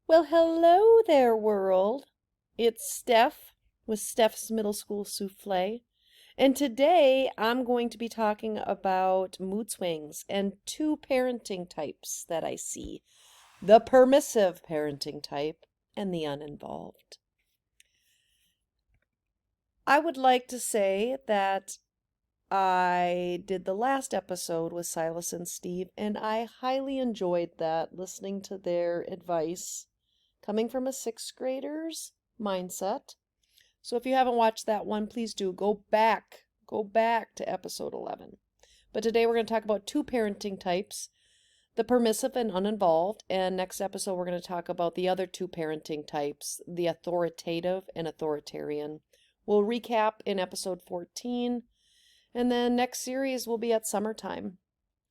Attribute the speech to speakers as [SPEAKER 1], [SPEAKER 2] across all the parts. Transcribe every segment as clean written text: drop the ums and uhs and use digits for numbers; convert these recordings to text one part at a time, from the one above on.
[SPEAKER 1] Well, hello there, world. It's Steph with Steph's Middle School Souffle. And today I'm going to be talking about mood swings and two parenting types that I see, the permissive parenting type and the uninvolved. I would like to say that I did the last episode with Silas and Steve, and I highly enjoyed that, listening to their advice coming from a sixth grader's mindset. So if you haven't watched that one, please do go back to episode 11. But today we're going to talk about two parenting types, the permissive and uninvolved. And next episode, we're going to talk about the other two parenting types, the authoritative and authoritarian. We'll recap in episode 14. And then next series will be at summertime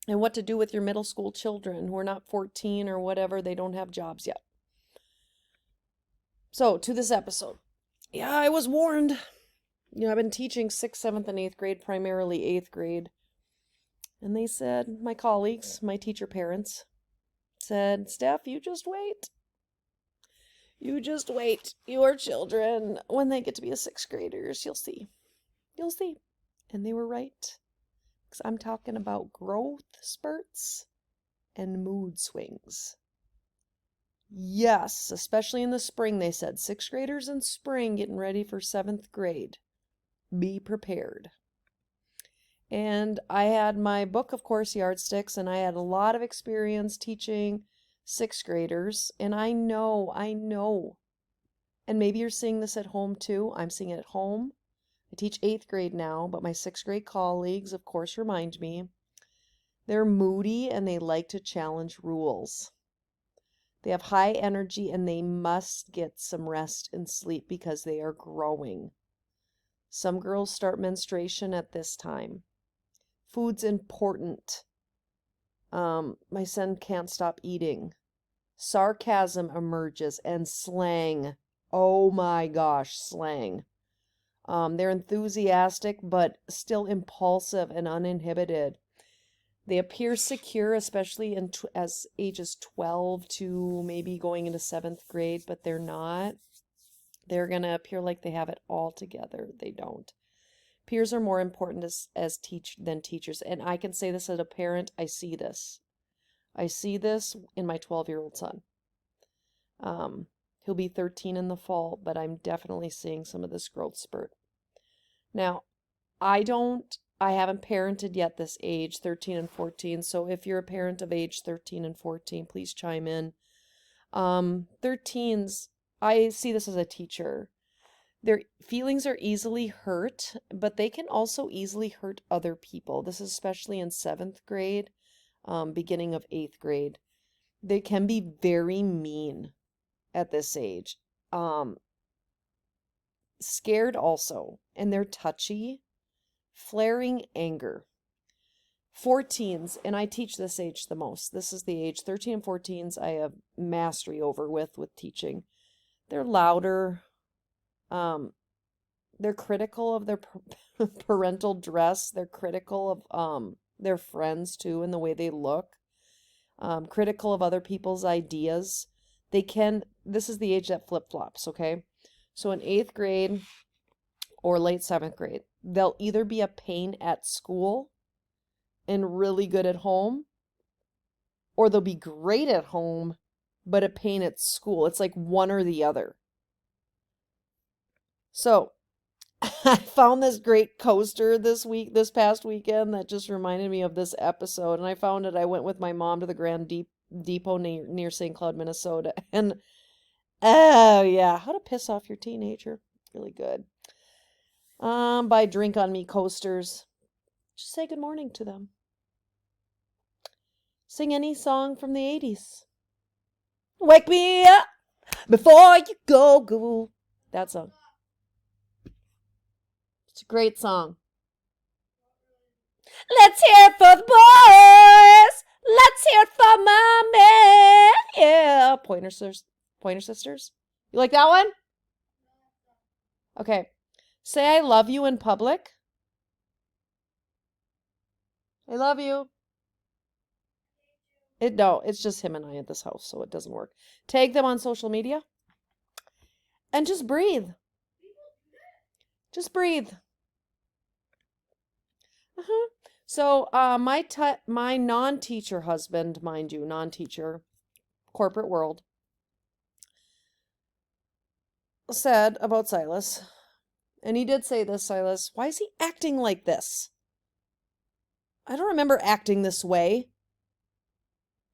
[SPEAKER 1] and what to do with your middle school children who are not 14 or whatever. They don't have jobs yet. So, to this episode. Yeah, I was warned. I've been teaching 6th, 7th, and 8th grade, primarily 8th grade. And they said, my colleagues, my teacher parents, said, Steph, you just wait. You just wait. Your children, when they get to be a 6th graders, you'll see. You'll see. And they were right. Because I'm talking about growth spurts and mood swings. Yes, especially in the spring, they said. 6th graders in spring getting ready for 7th grade. Be prepared. And I had my book, of course, Yardsticks, and I had a lot of experience teaching 6th graders. And I know. And maybe you're seeing this at home too. I'm seeing it at home. I teach 8th grade now, but my 6th grade colleagues, of course, remind me. They're moody and they like to challenge rules. They have high energy and they must get some rest and sleep because they are growing. Some girls start menstruation at this time. Food's important. My son can't stop eating. Sarcasm emerges and slang. Oh my gosh, slang. They're enthusiastic but still impulsive and uninhibited. They appear secure, especially as ages 12 to maybe going into 7th grade, but they're not. They're going to appear like they have it all together. They don't. Peers are more important than teachers. And I can say this as a parent. I see this. I see this in my 12-year-old son. He'll be 13 in the fall, but I'm definitely seeing some of this growth spurt. Now, I haven't parented yet this age, 13 and 14. So if you're a parent of age 13 and 14, please chime in. 13s, I see this as a teacher. Their feelings are easily hurt, but they can also easily hurt other people. This is especially in 7th grade, beginning of 8th grade. They can be very mean at this age. Scared also, and they're touchy. Flaring anger. 14s, and I teach this age the most. This is the age, 13 and 14s, I have mastery over with teaching. They're louder. They're critical of their parental dress. They're critical of their friends too and the way they look. Critical of other people's ideas. This is the age that flip-flops, okay? So in 8th grade or late 7th grade, they'll either be a pain at school and really good at home, or they'll be great at home, but a pain at school. It's like one or the other. So I found this great coaster this past weekend that just reminded me of this episode. And I found it. I went with my mom to the Grand Depot near St. Cloud, Minnesota. And oh yeah, how to piss off your teenager. Really good. Buy Drink on Me coasters. Just say good morning to them. Sing any song from the 80s. Wake me up before you go. That song. It's a great song. Let's hear it for the boys. Let's hear it for mommy. Yeah. Pointer Sisters. You like that one? Okay. Say I love you in public. I love you. No, it's just him and I at this house, so it doesn't work. Tag them on social media and just breathe. Just breathe. So my non-teacher husband, mind you, non-teacher, corporate world, said about Silas, and he did say this, Silas, why is he acting like this? I don't remember acting this way.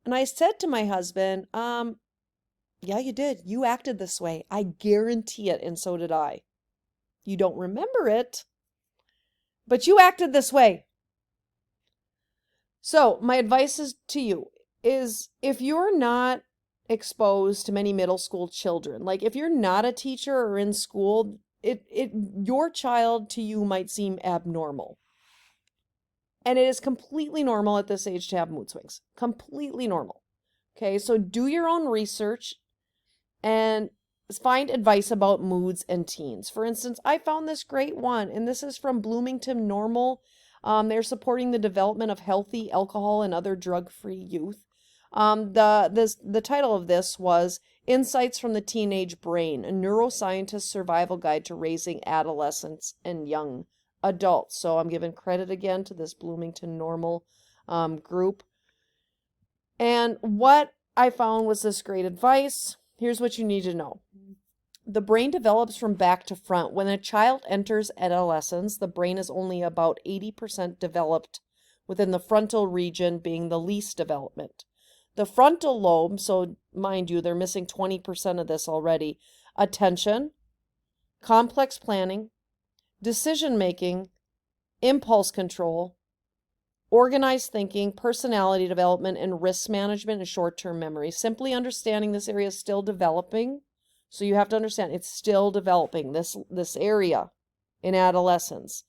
[SPEAKER 1] And I said to my husband, yeah, you did. You acted this way. I guarantee it, and so did I. You don't remember it, but you acted this way. So my advice is to you is if you're not exposed to many middle school children, like if you're not a teacher or in school, your child to you might seem abnormal. And it is completely normal at this age to have mood swings. Completely normal. Okay, so do your own research and find advice about moods and teens. For instance, I found this great one, and this is from Bloomington Normal. They're supporting the development of healthy alcohol and other drug-free youth. The title of this was Insights from the Teenage Brain, a neuroscientist survival guide to raising adolescents and young adults. So I'm giving credit again to this Bloomington Normal group. And what I found was this great advice. Here's what you need to know. The brain develops from back to front. When a child enters adolescence, the brain is only about 80% developed, within the frontal region being the least development. The frontal lobe, so mind you, they're missing 20% of this already. Attention, complex planning, decision-making, impulse control, organized thinking, personality development, and risk management and short-term memory. Simply understanding this area is still developing. So you have to understand it's still developing, this area in adolescence.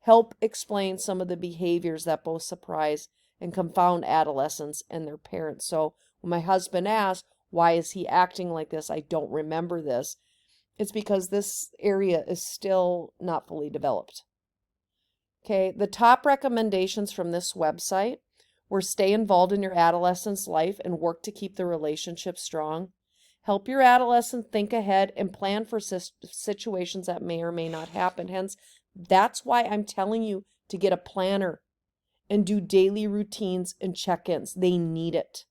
[SPEAKER 1] Help explain some of the behaviors that both surprise and confound adolescents and their parents. So when my husband asked, why is he acting like this? I don't remember this. It's because this area is still not fully developed. Okay, the top recommendations from this website were stay involved in your adolescent's life and work to keep the relationship strong. Help your adolescent think ahead and plan for situations that may or may not happen. Hence, that's why I'm telling you to get a planner and do daily routines and check-ins. They need it.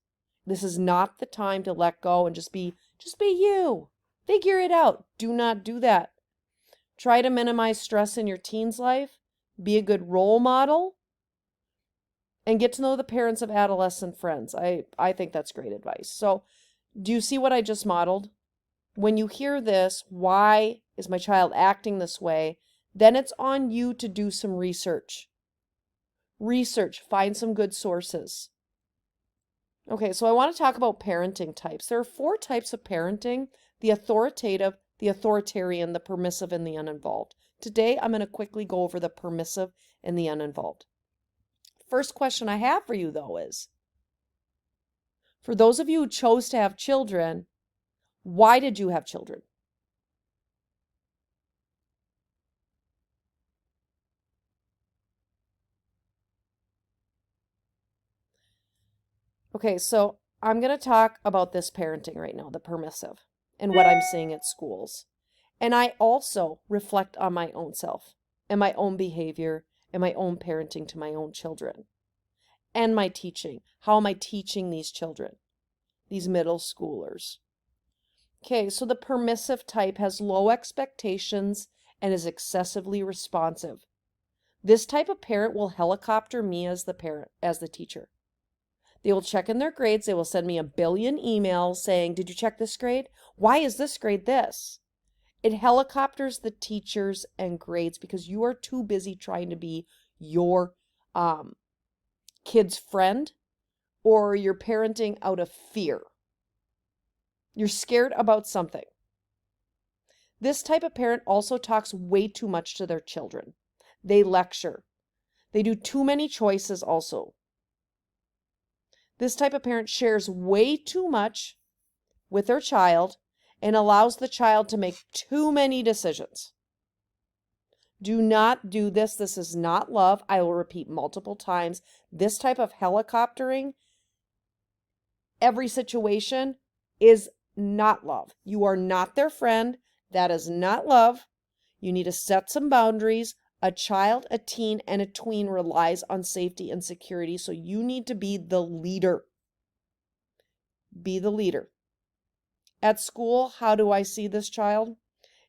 [SPEAKER 1] This is not the time to let go and just be you. Figure it out. Do not do that. Try to minimize stress in your teen's life. Be a good role model. And get to know the parents of adolescent friends. I think that's great advice. So, do you see what I just modeled? When you hear this, why is my child acting this way? Then it's on you to do some research. Find some good sources. Okay, so I want to talk about parenting types. There are 4 types of parenting: the authoritative, the authoritarian, the permissive, and the uninvolved. Today, I'm going to quickly go over the permissive and the uninvolved. First question I have for you, though, is, for those of you who chose to have children, why did you have children? Okay, so I'm going to talk about this parenting right now, the permissive, and what I'm seeing at schools. And I also reflect on my own self and my own behavior and my own parenting to my own children and my teaching. How am I teaching these children, these middle schoolers? Okay, so the permissive type has low expectations and is excessively responsive. This type of parent will helicopter me as the teacher. They will check in their grades. They will send me a billion emails saying, did you check this grade? Why is this grade this? It helicopters the teachers and grades because you are too busy trying to be your kid's friend, or you're parenting out of fear. You're scared about something. This type of parent also talks way too much to their children. They lecture. They do too many choices also. This type of parent shares way too much with their child and allows the child to make too many decisions. Do not do this. This is not love. I will repeat multiple times. This type of helicoptering every situation is not love. You are not their friend. That is not love. You need to set some boundaries. A child, a teen, and a tween relies on safety and security, so you need to be the leader. Be the leader. At school, how do I see this child?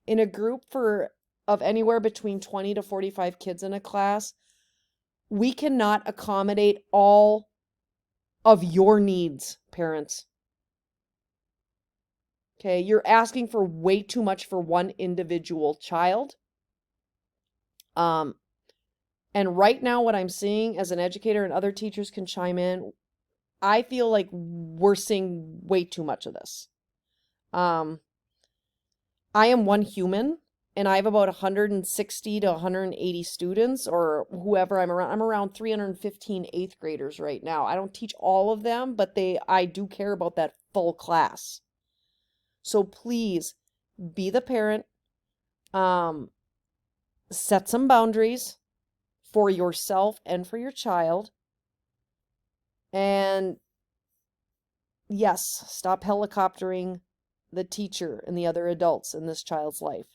[SPEAKER 1] In a group of anywhere between 20 to 45 kids in a class, we cannot accommodate all of your needs, parents. Okay, you're asking for way too much for one individual child. And right now, what I'm seeing as an educator, and other teachers can chime in, I feel like we're seeing way too much of this. I am one human, and I have about 160 to 180 students, or whoever I'm around. I'm around 315 eighth graders right now. I don't teach all of them, but I do care about that full class. So please be the parent. Set some boundaries for yourself and for your child. And yes, stop helicoptering the teacher and the other adults in this child's life.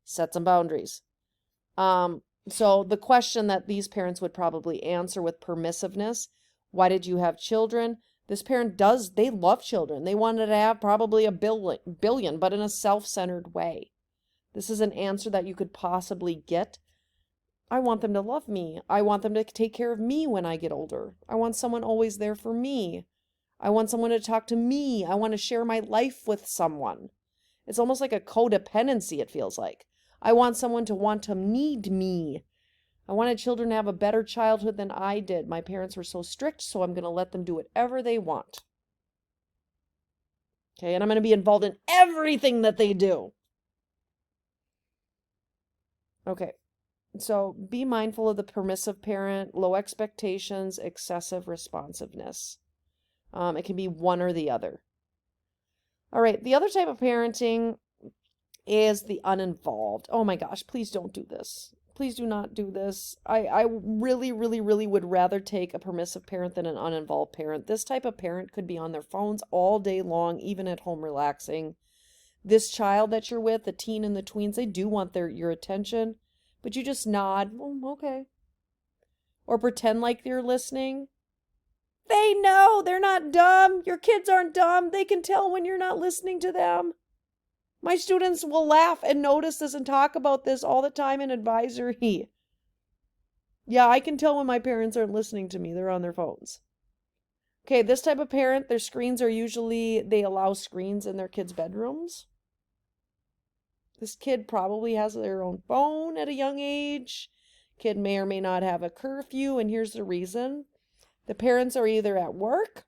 [SPEAKER 1] Set some boundaries. So the question that these parents would probably answer with permissiveness, why did you have children? This parent they love children. They wanted to have probably a billion, but in a self-centered way. This is an answer that you could possibly get. I want them to love me. I want them to take care of me when I get older. I want someone always there for me. I want someone to talk to me. I want to share my life with someone. It's almost like a codependency, it feels like. I want someone to want to need me. I wanted children to have a better childhood than I did. My parents were so strict, so I'm going to let them do whatever they want. Okay, and I'm going to be involved in everything that they do. Okay, so be mindful of the permissive parent, low expectations, excessive responsiveness. It can be one or the other. All right, the other type of parenting is the uninvolved. Oh my gosh, please don't do this. Please do not do this. I really, really, really would rather take a permissive parent than an uninvolved parent. This type of parent could be on their phones all day long, even at home relaxing. This child that you're with, the teen and the tweens, they do want your attention, but you just nod, okay. Or pretend like you're listening. They know, they're not dumb. Your kids aren't dumb. They can tell when you're not listening to them. My students will laugh and notice this and talk about this all the time in advisory. Yeah, I can tell when my parents aren't listening to me. They're on their phones. Okay, this type of parent, their screens are they allow screens in their kids' bedrooms. This kid probably has their own phone at a young age. Kid may or may not have a curfew, and here's the reason. The parents are either at work,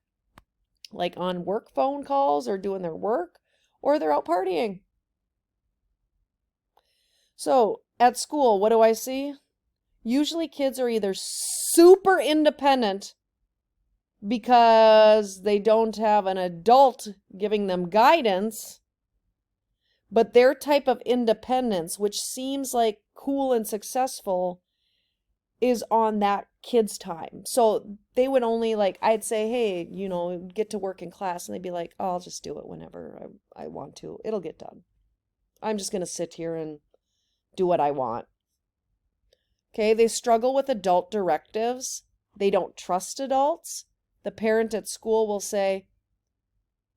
[SPEAKER 1] like on work phone calls or doing their work, or they're out partying. So at school, what do I see? Usually kids are either super independent because they don't have an adult giving them guidance, but their type of independence, which seems like cool and successful, is on that kid's time. So they would only I'd say, hey, get to work in class. And they'd be like, oh, I'll just do it whenever I want to. It'll get done. I'm just going to sit here and do what I want. Okay, they struggle with adult directives. They don't trust adults. The parent at school will say,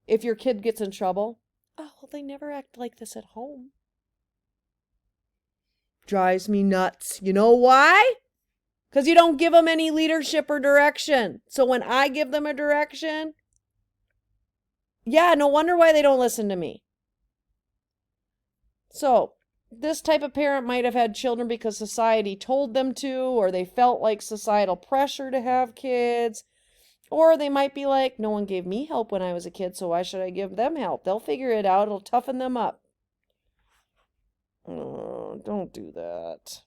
[SPEAKER 1] if your kid gets in trouble, oh, well, they never act like this at home. Drives me nuts. You know why? Because you don't give them any leadership or direction. So when I give them a direction, yeah, no wonder why they don't listen to me. So this type of parent might have had children because society told them to, or they felt like societal pressure to have kids. Or they might be like, no one gave me help when I was a kid, so why should I give them help? They'll figure it out. It'll toughen them up. Oh, don't do that.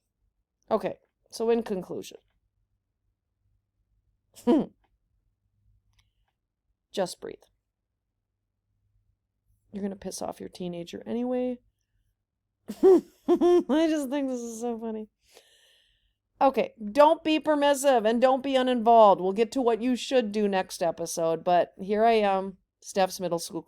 [SPEAKER 1] Okay. So in conclusion, just breathe. You're going to piss off your teenager anyway. I just think this is so funny. Okay, don't be permissive and don't be uninvolved. We'll get to what you should do next episode, but here I am. Steph's middle school